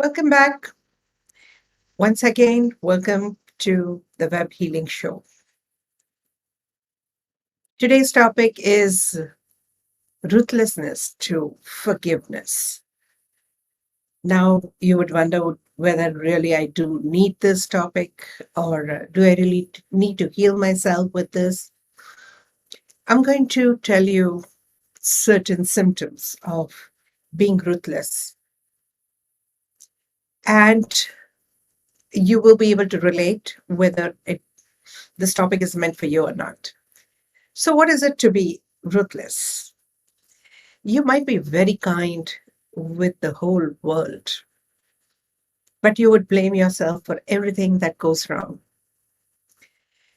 Welcome back. Once again, welcome to the Web Healing Show. Today's topic is ruthlessness to forgiveness. Now, you would wonder whether really I do need this topic or do I really need to heal myself with this? I'm going to tell you certain symptoms of being ruthless, and you will be able to relate whether this topic is meant for you or not. So, what is it to be ruthless? You might be very kind with the whole world, but you would blame yourself for everything that goes wrong.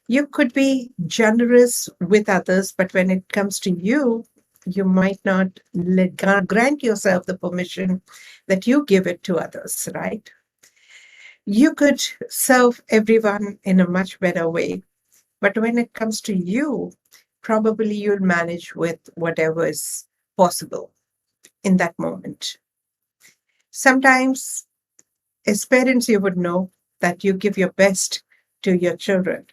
You could be generous with others, but when it comes to you, you might not grant yourself the permission that you give it to others, right? You could serve everyone in a much better way, but when it comes to you, probably you'll manage with whatever is possible in that moment. Sometimes, as parents, you would know that you give your best to your children.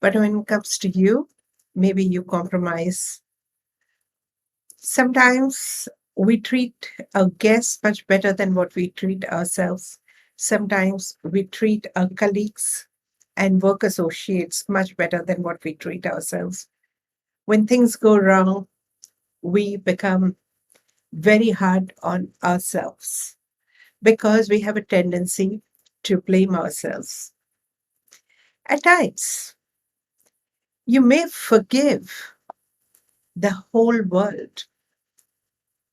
But when it comes to you, maybe you compromise. Sometimes we treat our guests much better than what we treat ourselves. Sometimes we treat our colleagues and work associates much better than what we treat ourselves. When things go wrong, we become very hard on ourselves because we have a tendency to blame ourselves. At times, you may forgive the whole world.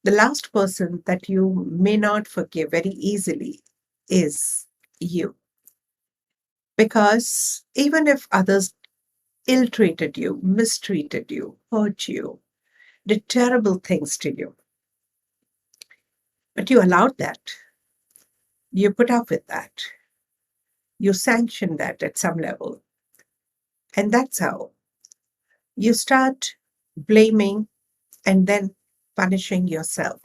The last person that you may not forgive very easily is you. Because even if others ill treated you, mistreated you, hurt you, did terrible things to you, but you allowed that, you put up with that, you sanctioned that at some level. And that's how you start blaming and then punishing yourself.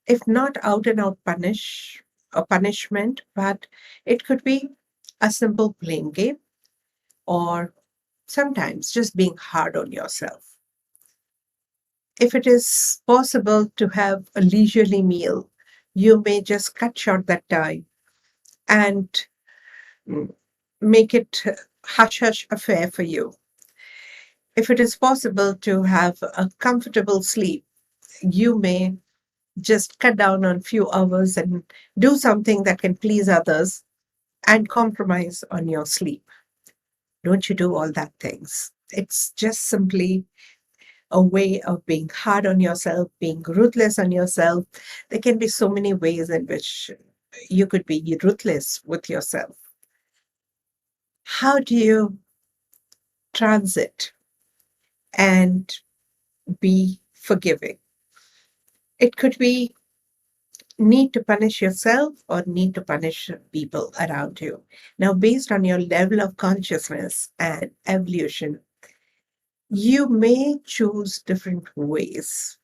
If not out and out punishment, but it could be a simple blame game or sometimes just being hard on yourself. If it is possible to have a leisurely meal, you may just cut short that time and mm, make it hush hush affair for you. If it is possible to have a comfortable sleep, you may just cut down on few hours and do something that can please others and compromise on your sleep. Don't you do all that things. It's just simply a way of being hard on yourself, being ruthless on yourself. There can be so many ways in which you could be ruthless with yourself. How do you transit and be forgiving? It could be need to punish yourself or need to punish people around you. Now, based on your level of consciousness and evolution, you may choose different ways.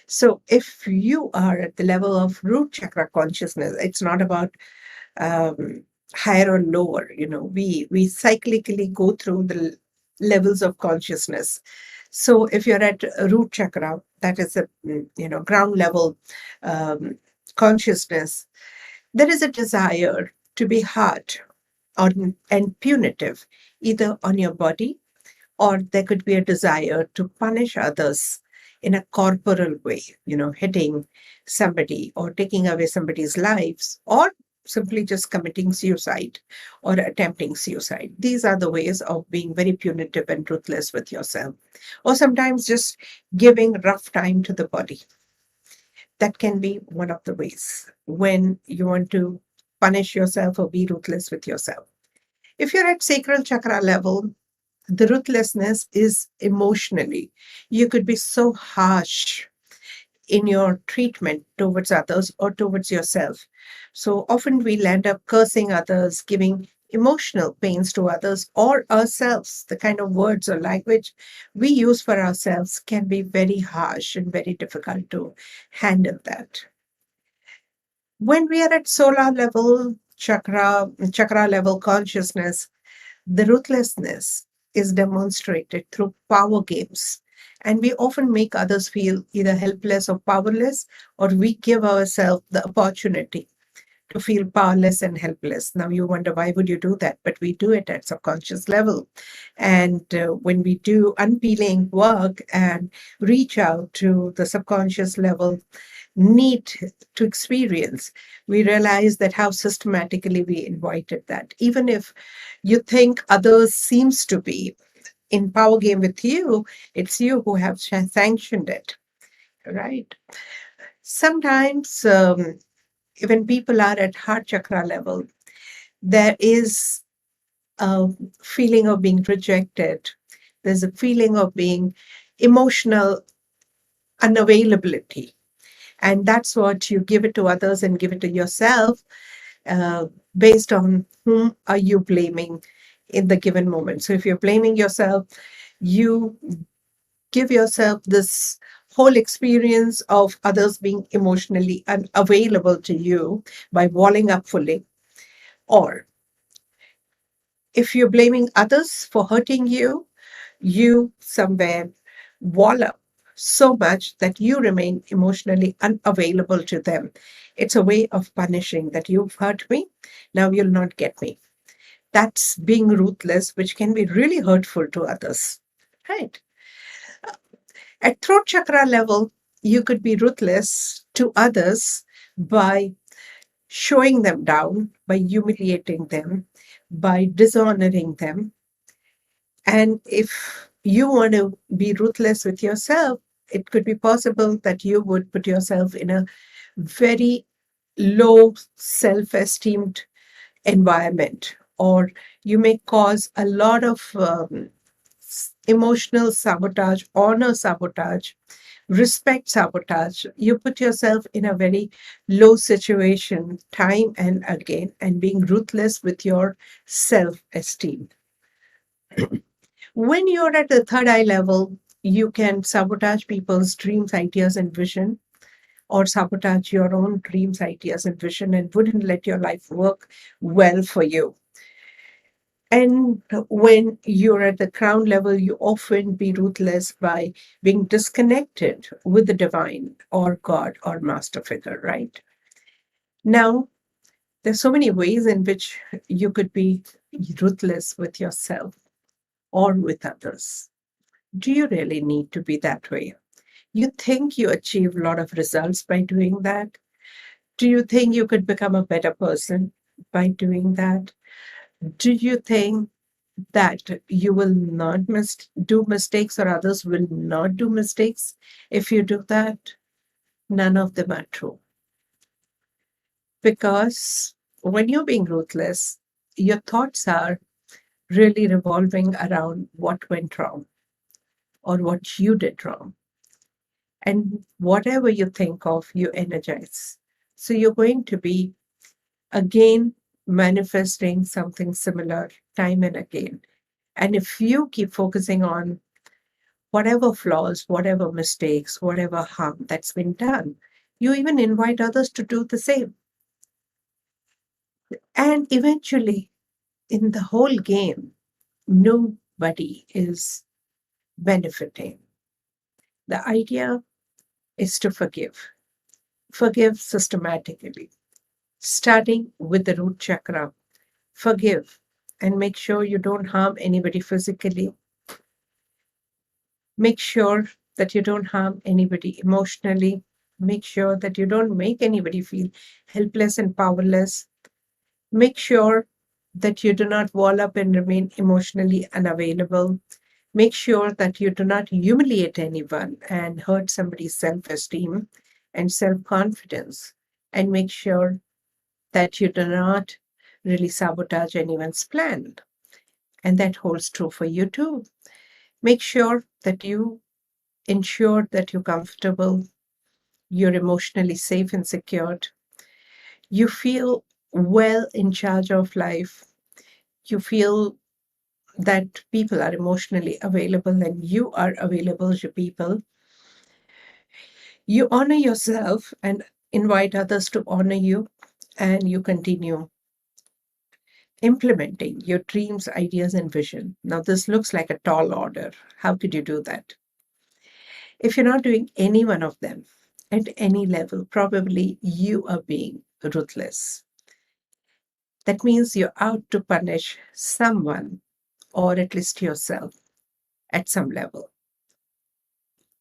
So, if you are at the level of root chakra consciousness, it's not about um, higher or lower. We cyclically go through the levels of consciousness. So, if you're at root chakra, that is a ground level um, consciousness, there is a desire to be hard and punitive, either on your body or there could be a desire to punish others in a corporal way, hitting somebody or taking away somebody's lives or simply just committing suicide or attempting suicide. These are the ways of being very punitive and ruthless with yourself. Or sometimes just giving rough time to the body. That can be one of the ways when you want to punish yourself or be ruthless with yourself. If you're at sacral chakra level, the ruthlessness is emotionally. You could be so harsh in your treatment towards others or towards yourself. So often we'll end up cursing others, giving emotional pains to others or ourselves. The kind of words or language we use for ourselves can be very harsh and very difficult to handle that. When we are at solar level, chakra level consciousness, the ruthlessness is demonstrated through power games. And we often make others feel either helpless or powerless, or we give ourselves the opportunity to feel powerless and helpless. Now you wonder, why would you do that? But we do it at subconscious level. And when we do unpeeling work and reach out to the subconscious level need to experience, we realize that how systematically we invited that. Even if you think others seems to be in power game with you, it's you who have sanctioned it, right? Sometimes when people are at heart chakra level, there is a feeling of being rejected. There's a feeling of being emotional unavailability. And that's what you give it to others and give it to yourself, uh, based on whom are you blaming in the given moment. So if you're blaming yourself, you give yourself this whole experience of others being emotionally unavailable to you by walling up fully. Or if you're blaming others for hurting you, you somewhere wall up so much that you remain emotionally unavailable to them. It's a way of punishing that you've hurt me, now you'll not get me. That's being ruthless, which can be really hurtful to others. Right. At throat chakra level, you could be ruthless to others by showing them down, by humiliating them, by dishonoring them. And if you want to be ruthless with yourself, it could be possible that you would put yourself in a very low self esteemed environment, or you may cause a lot of emotional sabotage, honor sabotage, respect sabotage. You put yourself in a very low situation time and again, and being ruthless with your self esteem. When you're at the third eye level, you can sabotage people's dreams, ideas, and vision, or sabotage your own dreams, ideas, and vision, and wouldn't let your life work well for you. And when you're at the crown level, you often be ruthless by being disconnected with the divine or God or master figure, right? Now, there's so many ways in which you could be ruthless with yourself or with others. Do you really need to be that way? You think you achieve a lot of results by doing that? Do you think you could become a better person by doing that? Do you think that you will not do mistakes or others will not do mistakes if you do that? None of them are true. Because when you're being ruthless, your thoughts are really revolving around what went wrong or what you did wrong. And whatever you think of, you energize. So you're going to be again manifesting something similar time and again. And if you keep focusing on whatever flaws, whatever mistakes, whatever harm that's been done, you even invite others to do the same. And eventually, in the whole game, nobody is benefiting. The idea is to forgive systematically, starting with the root chakra. Forgive and make sure you don't harm anybody physically. Make sure that you don't harm anybody emotionally. Make sure that you don't make anybody feel helpless and powerless. Make sure that you do not wall up and remain emotionally unavailable. Make sure that you do not humiliate anyone and hurt somebody's self esteem and self confidence. And make sure that you do not really sabotage anyone's plan. And that holds true for you too. Make sure that you ensure that you're comfortable, you're emotionally safe and secured, you feel well in charge of life, you feel that people are emotionally available and you are available to people. You honor yourself and invite others to honor you. and you continue implementing your dreams, ideas, and vision. Now, this looks like a tall order. How could you do that? If you're not doing any one of them at any level, probably you are being ruthless. That means you're out to punish someone or at least yourself at some level.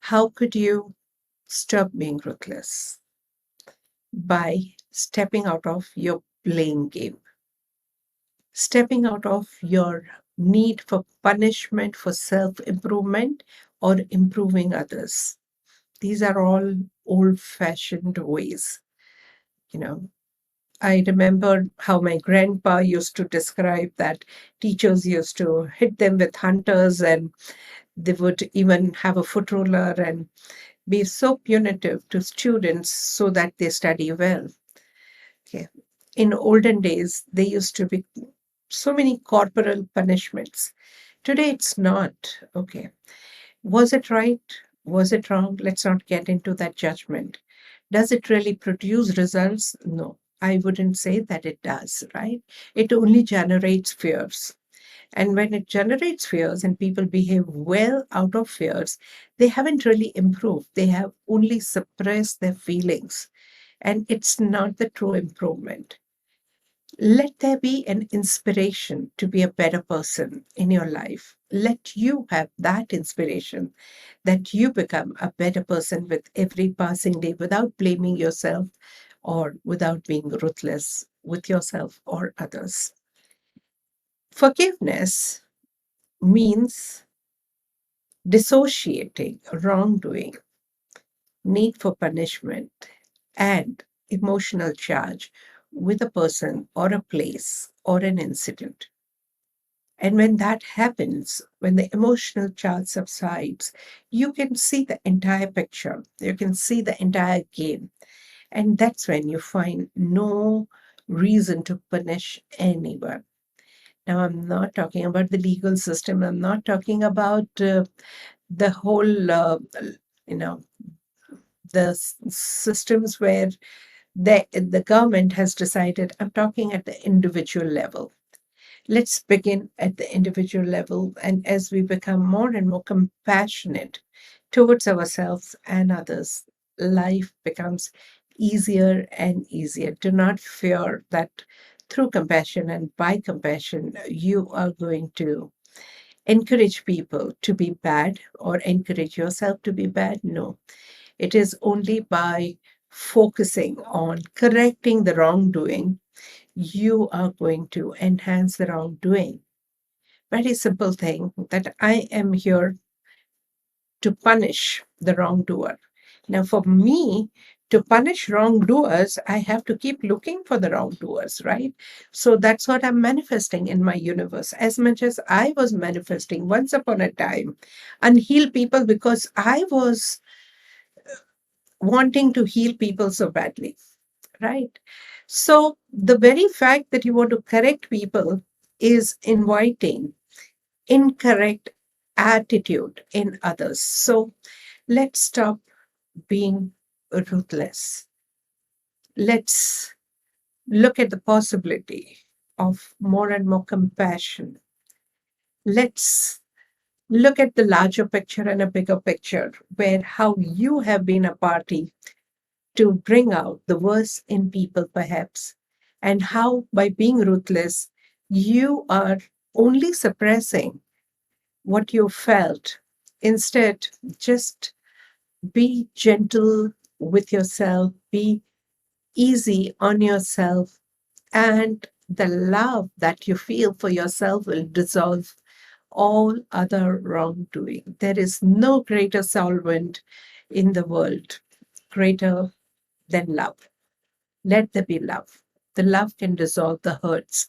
How could you stop being ruthless? By stepping out of your blame game, stepping out of your need for punishment for self improvement or improving others. These are all old fashioned ways. You know, I remember how my grandpa used to describe that teachers used to hit them with hunters, and they would even have a foot roller and be so punitive to students so that they study well. Okay. In olden days, there used to be so many corporal punishments. Today, it's not. Okay. Was it right? Was it wrong? Let's not get into that judgment. Does it really produce results? No, I wouldn't say that it does, right? It only generates fears. And when it generates fears and people behave well out of fears, they haven't really improved. They have only suppressed their feelings. And it's not the true improvement. Let there be an inspiration to be a better person in your life. Let you have that inspiration that you become a better person with every passing day without blaming yourself or without being ruthless with yourself or others. Forgiveness means dissociating wrongdoing, need for punishment, and emotional charge with a person or a place or an incident. And when that happens, when the emotional charge subsides, you can see the entire picture. You can see the entire game. And that's when you find no reason to punish anyone. Now, I'm not talking about the legal system. I'm not talking about the whole, you know, the systems where the government has decided. I'm talking at the individual level. Let's begin at the individual level. And as we become more and more compassionate towards ourselves and others, life becomes easier and easier. Do not fear that through compassion and by compassion, you are going to encourage people to be bad or encourage yourself to be bad. No, it is only by focusing on correcting the wrongdoing you are going to enhance the wrongdoing. Very simple thing that I am here to punish the wrongdoer. Now, for me, to punish wrongdoers, I have to keep looking for the wrongdoers, right? So that's what I'm manifesting in my universe. As much as I was manifesting once upon a time unhealed people because I was wanting to heal people so badly, right? So the very fact that you want to correct people is inviting incorrect attitude in others. So let's stop being ruthless. Let's look at the possibility of more and more compassion. Let's look at the larger picture and a bigger picture where how you have been a party to bring out the worst in people, perhaps, and how by being ruthless, you are only suppressing what you felt. Instead, just be gentle with yourself, be easy on yourself, and the love that you feel for yourself will dissolve all other wrongdoing. There is no greater solvent in the world greater than love. Let there be love. The love can dissolve the hurts.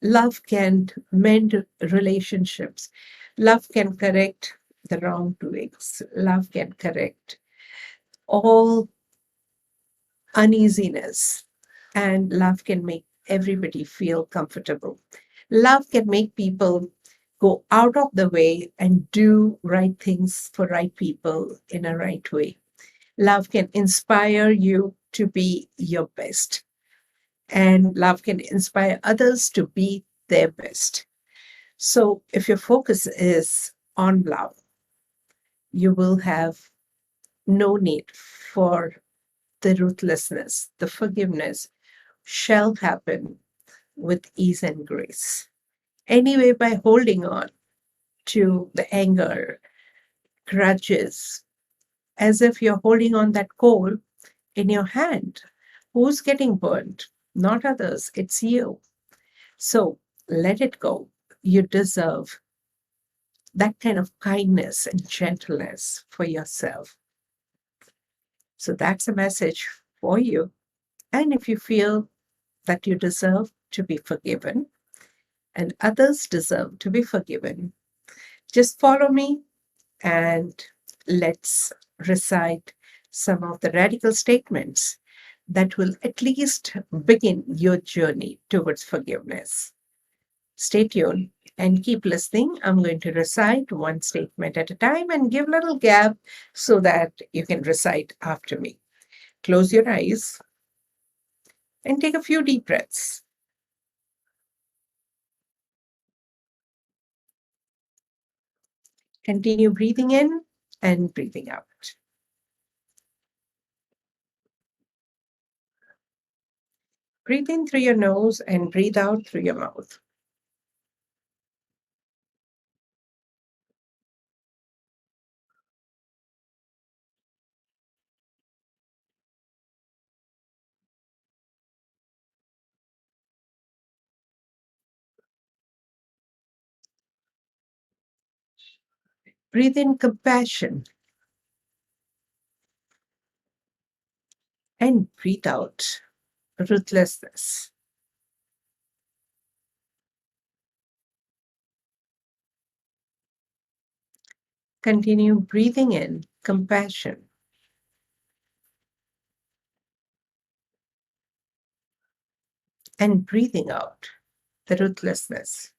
Love can mend relationships. Love can correct the wrongdoings. Love can correct all uneasiness. And love can make everybody feel comfortable. Love can make people go out of the way and do right things for right people in a right way. Love can inspire you to be your best. And love can inspire others to be their best. So, if your focus is on love, you will have no need for the ruthlessness. The forgiveness shall happen with ease and grace. Anyway, by holding on to the anger, grudges, as if you're holding on that coal in your hand, who's getting burned? Not others, it's you. So let it go. You deserve that kind of kindness and gentleness for yourself. So that's a message for you. And if you feel that you deserve to be forgiven and others deserve to be forgiven, just follow me and let's recite some of the radical statements that will at least begin your journey towards forgiveness. Stay tuned and keep listening. I'm going to recite one statement at a time and give a little gap so that you can recite after me. Close your eyes and take a few deep breaths. Continue breathing in and breathing out. Breathe in through your nose and breathe out through your mouth. Breathe in compassion and breathe out ruthlessness. Continue breathing in compassion and breathing out the ruthlessness.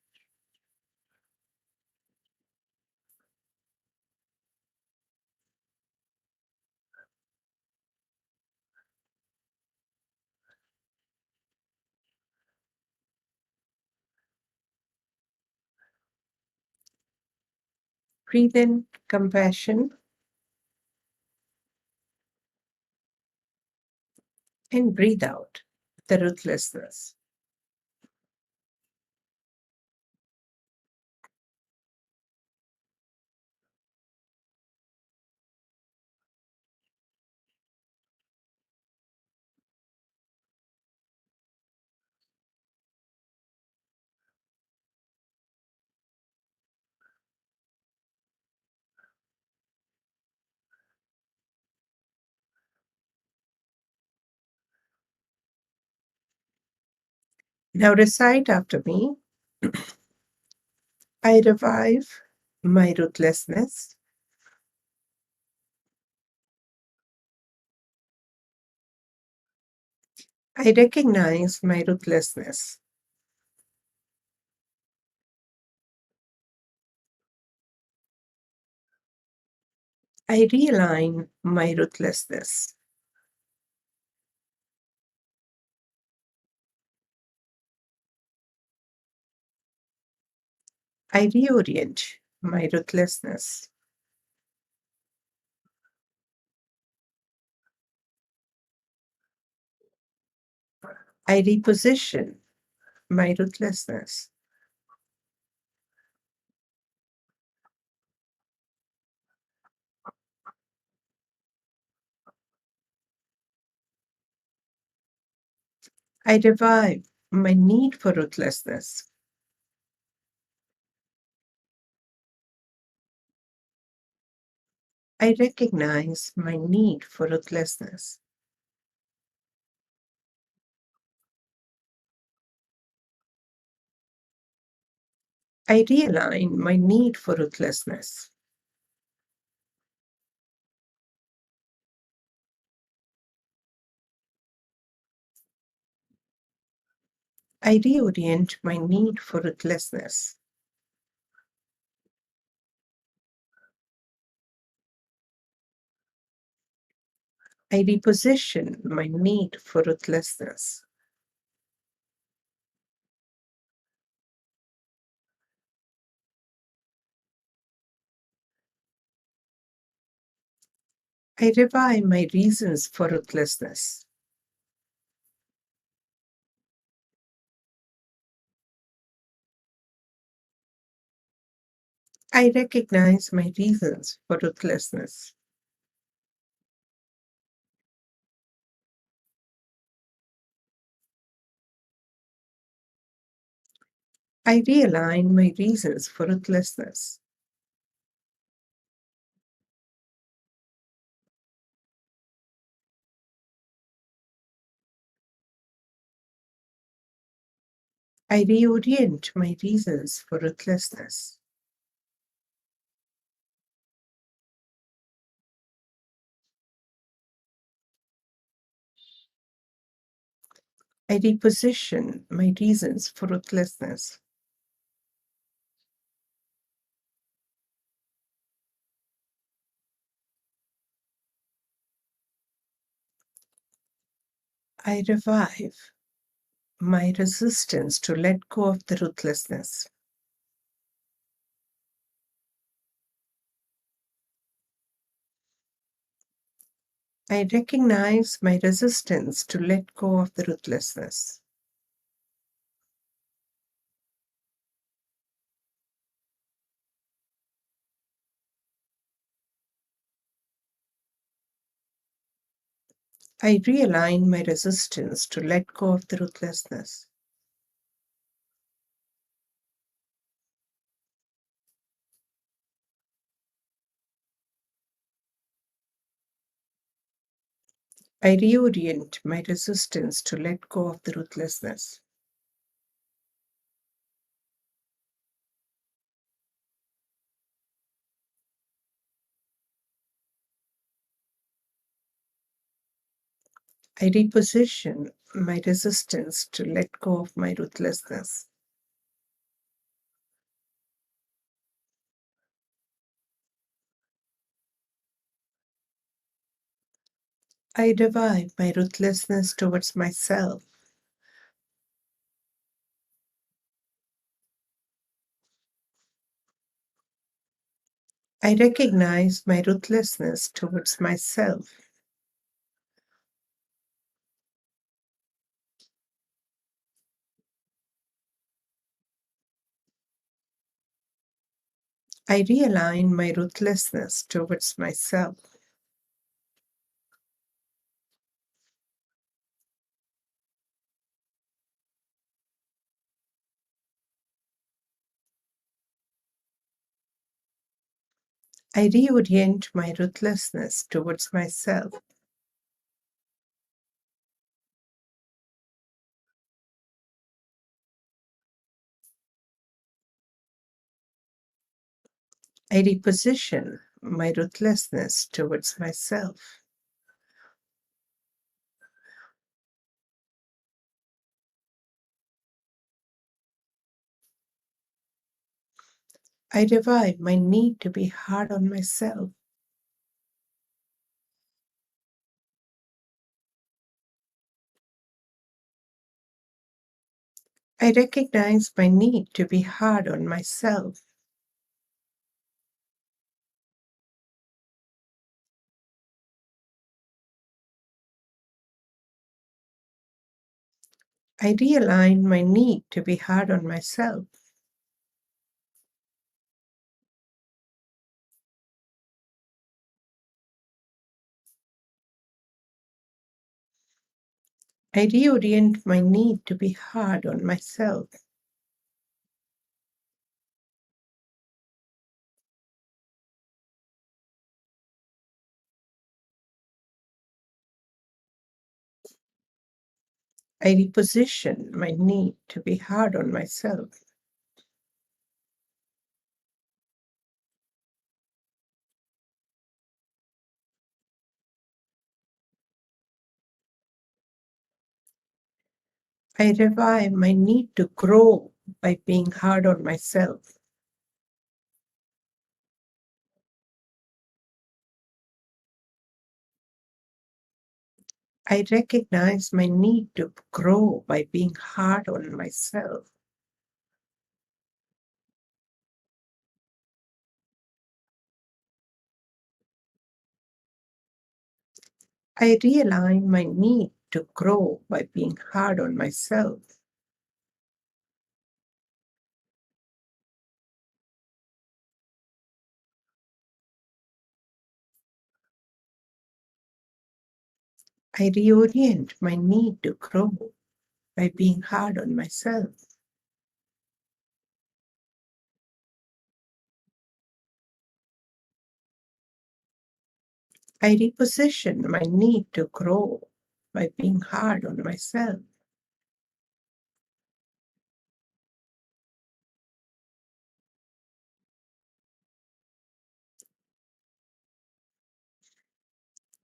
Breathe in compassion and breathe out the ruthlessness. Now recite after me. I revive my ruthlessness. I recognize my ruthlessness. I realign my ruthlessness. I reorient my ruthlessness. I reposition my ruthlessness. I revive my need for ruthlessness. I recognize my need for ruthlessness. I realign my need for ruthlessness. I reorient my need for ruthlessness. I reposition my need for ruthlessness. I revive my reasons for ruthlessness. I recognize my reasons for ruthlessness. I realign my reasons for ruthlessness. I reorient my reasons for ruthlessness. I reposition my reasons for ruthlessness. I revive my resistance to let go of the ruthlessness. I recognize my resistance to let go of the ruthlessness. I realign my resistance to let go of the ruthlessness. I reorient my resistance to let go of the ruthlessness. I reposition my resistance to let go of my ruthlessness. I revive my ruthlessness towards myself. I recognize my ruthlessness towards myself. I realign my ruthlessness towards myself. I reorient my ruthlessness towards myself. I reposition my ruthlessness towards myself. I revive my need to be hard on myself. I recognize my need to be hard on myself. I realign my need to be hard on myself. I reorient my need to be hard on myself. I reposition my need to be hard on myself. I revive my need to grow by being hard on myself. I recognize my need to grow by being hard on myself. I realign my need to grow by being hard on myself. I reorient my need to grow by being hard on myself. I reposition my need to grow by being hard on myself.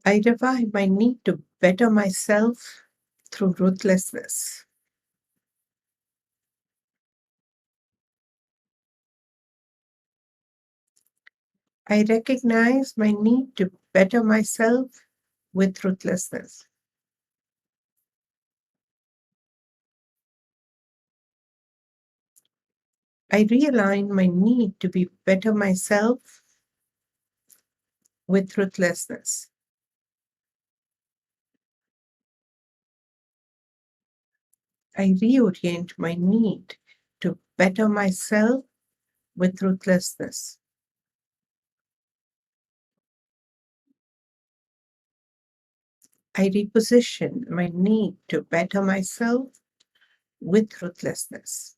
I revive my need to better myself through ruthlessness. I recognize my need to better myself with ruthlessness. I realign my need to be better myself with ruthlessness. I reorient my need to better myself with ruthlessness. I reposition my need to better myself with ruthlessness.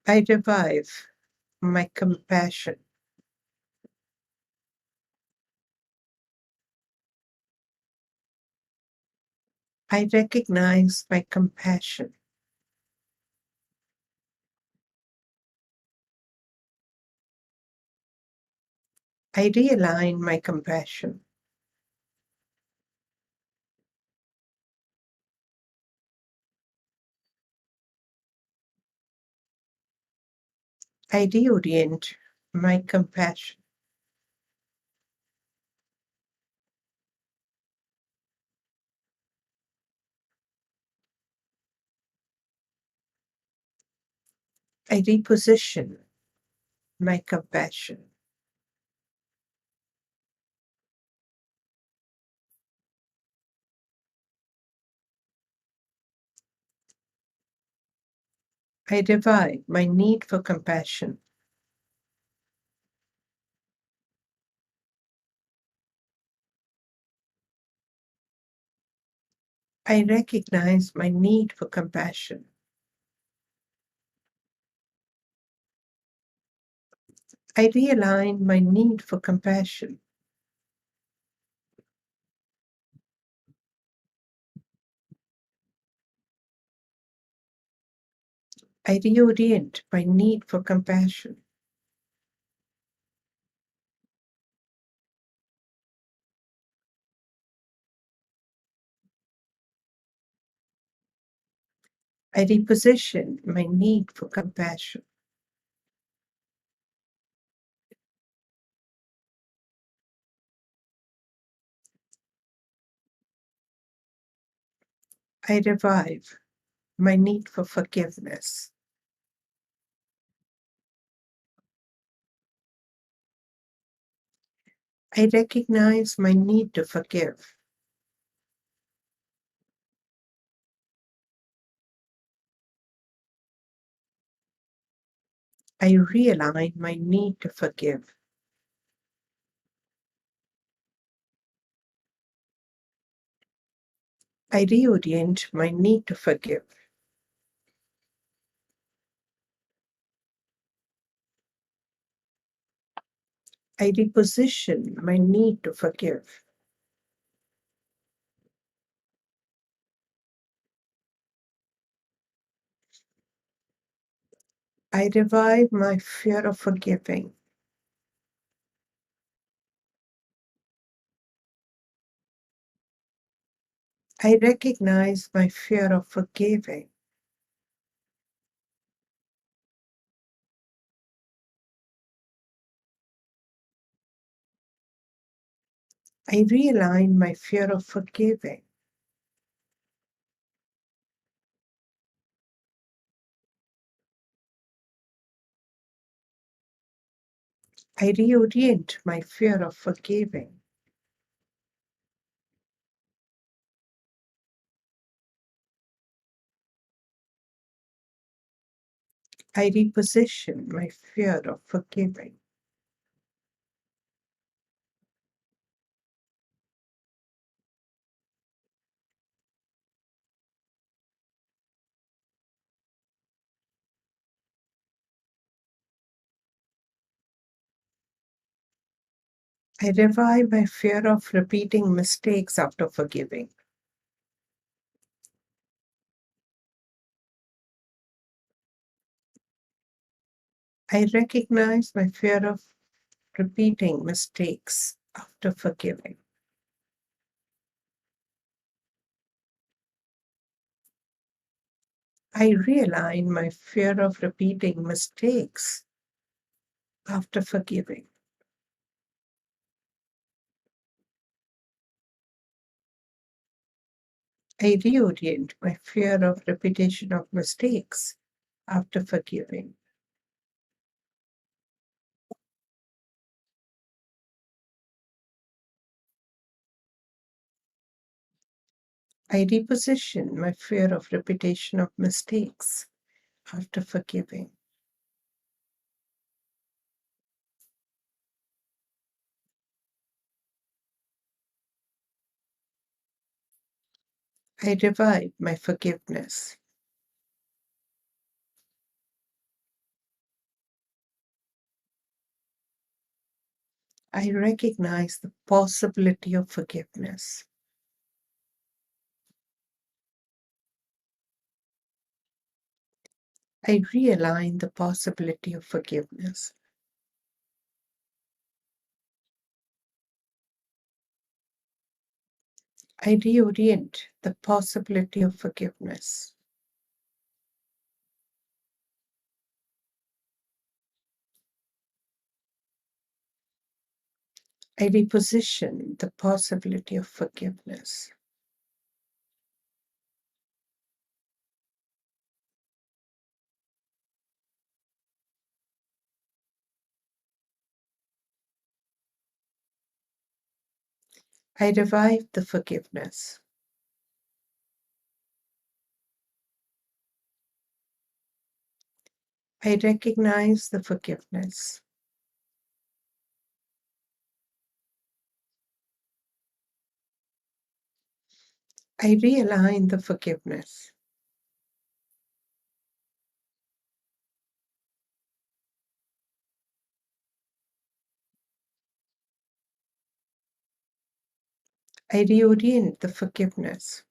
I revive my compassion. I recognize my compassion. I realign my compassion. I reorient my compassion. I reposition my compassion. I revive my need for compassion. I recognize my need for compassion. I realign my need for compassion. I reorient my need for compassion. I reposition my need for compassion. I revive my need for forgiveness. I recognize my need to forgive. I realign my need to forgive. I reorient my need to forgive. I reposition my need to forgive. I revive my fear of forgiving. I recognize my fear of forgiving. I realign my fear of forgiving. I reorient my fear of forgiving. I reposition my fear of forgiving. I revive my fear of repeating mistakes after forgiving. I recognize my fear of repeating mistakes after forgiving. I realign my fear of repeating mistakes after forgiving. I reorient my fear of repetition of mistakes after forgiving. I reposition my fear of repetition of mistakes after forgiving. I revive my forgiveness. I recognize the possibility of forgiveness. I realign the possibility of forgiveness. I reorient the possibility of forgiveness. I reposition the possibility of forgiveness. I revive the forgiveness. I recognize the forgiveness. I realign the forgiveness. I reorient the forgiveness.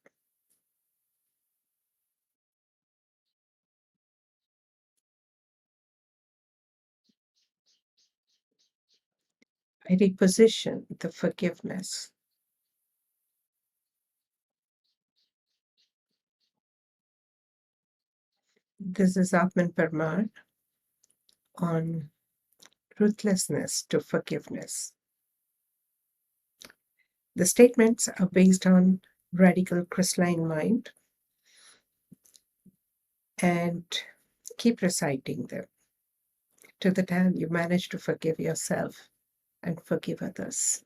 I reposition the forgiveness. This is Aatmn Parmar on ruthlessness to forgiveness. The statements are based on radical crystalline mind, and keep reciting them to the time you manage to forgive yourself and forgive others.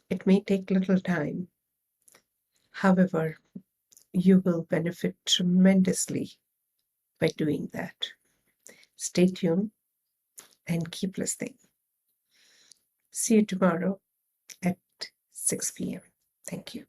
It may take little time. However, you will benefit tremendously by doing that. Stay tuned and keep listening. See you tomorrow at 6 p.m. Thank you.